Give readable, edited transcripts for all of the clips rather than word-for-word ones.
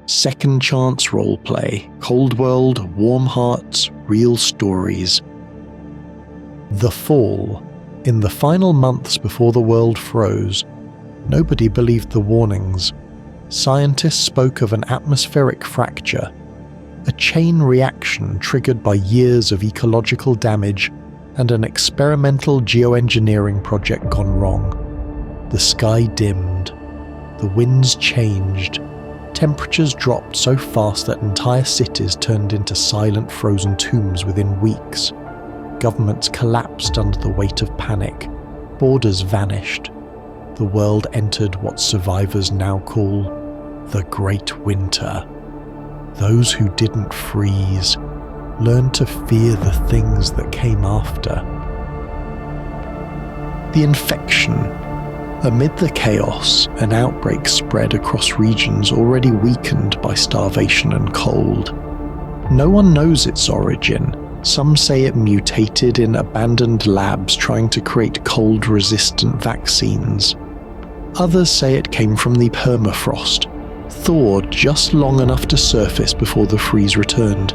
Second Chance Roleplay, Cold World, Warm Hearts, Real Stories. The Fall. In the final months before the world froze, nobody believed the warnings. Scientists spoke of an atmospheric fracture, a chain reaction triggered by years of ecological damage and an experimental geoengineering project gone wrong. The sky dimmed. The winds changed. Temperatures dropped so fast that entire cities turned into silent frozen tombs within weeks. Governments collapsed under the weight of panic. Borders vanished. The world entered what survivors now call the Great Winter. Those who didn't freeze learned to fear the things that came after. The infection. Amid the chaos, an outbreak spread across regions already weakened by starvation and cold. No one knows its origin. Some say it mutated in abandoned labs trying to create cold-resistant vaccines. Others say it came from the permafrost, thawed just long enough to surface before the freeze returned.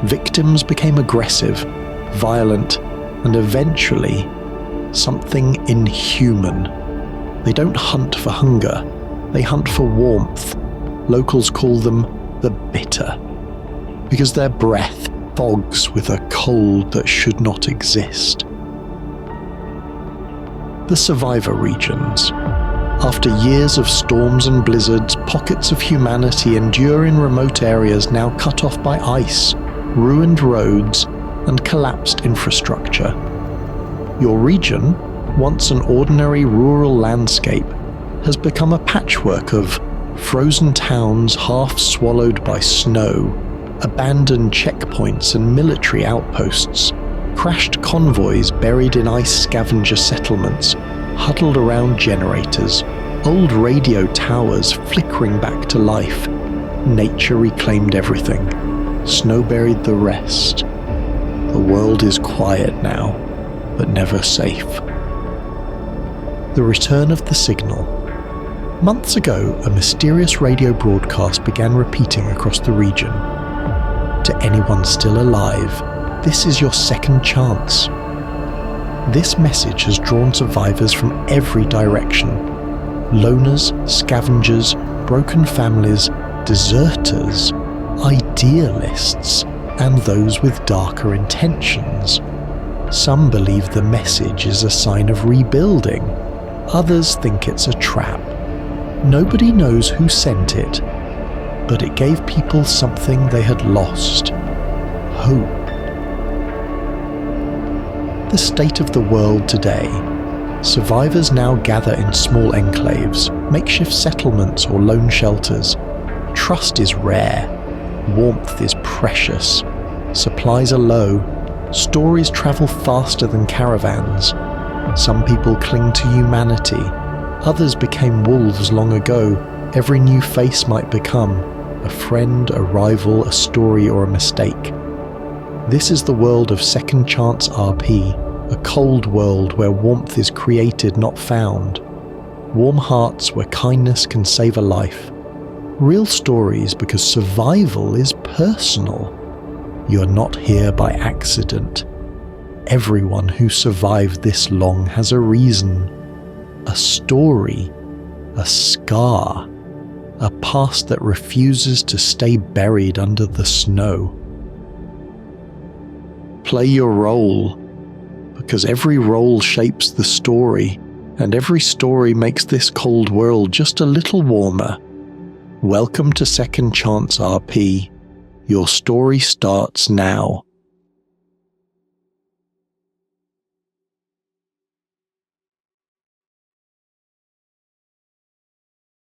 Victims became aggressive, violent, and eventually something inhuman. They don't hunt for hunger, they hunt for warmth. Locals call them the bitter, because their breath fogs with a cold that should not exist. The survivor regions. After years of storms and blizzards, pockets of humanity endure in remote areas now cut off by ice, ruined roads, and collapsed infrastructure. Your region, once an ordinary rural landscape, has become a patchwork of frozen towns half swallowed by snow, abandoned checkpoints and military outposts, crashed convoys buried in ice scavenger settlements, huddled around generators, old radio towers flickering back to life. Nature reclaimed everything. Snow buried the rest. The world is quiet now, but never safe. The return of the signal. Months ago, a mysterious radio broadcast began repeating across the region. To anyone still alive, this is your second chance. This message has drawn survivors from every direction. Loners, scavengers, broken families, deserters, idealists, and those with darker intentions. Some believe the message is a sign of rebuilding. Others think it's a trap. Nobody knows who sent it, but it gave people something they had lost: hope. The state of the world today. Survivors now gather in small enclaves, makeshift settlements or lone shelters. Trust is rare. Warmth is precious. Supplies are low. Stories travel faster than caravans. Some people cling to humanity. Others became wolves long ago. Every new face might become a friend, a rival, a story, or a mistake. This is the world of Second Chance RP, a cold world where warmth is created, not found. Warm hearts where kindness can save a life. Real stories because survival is personal. You are not here by accident. Everyone who survived this long has a reason, a story, a scar, a past that refuses to stay buried under the snow. Play your role, because every role shapes the story, and every story makes this cold world just a little warmer. Welcome to Second Chance RP. Your story starts now.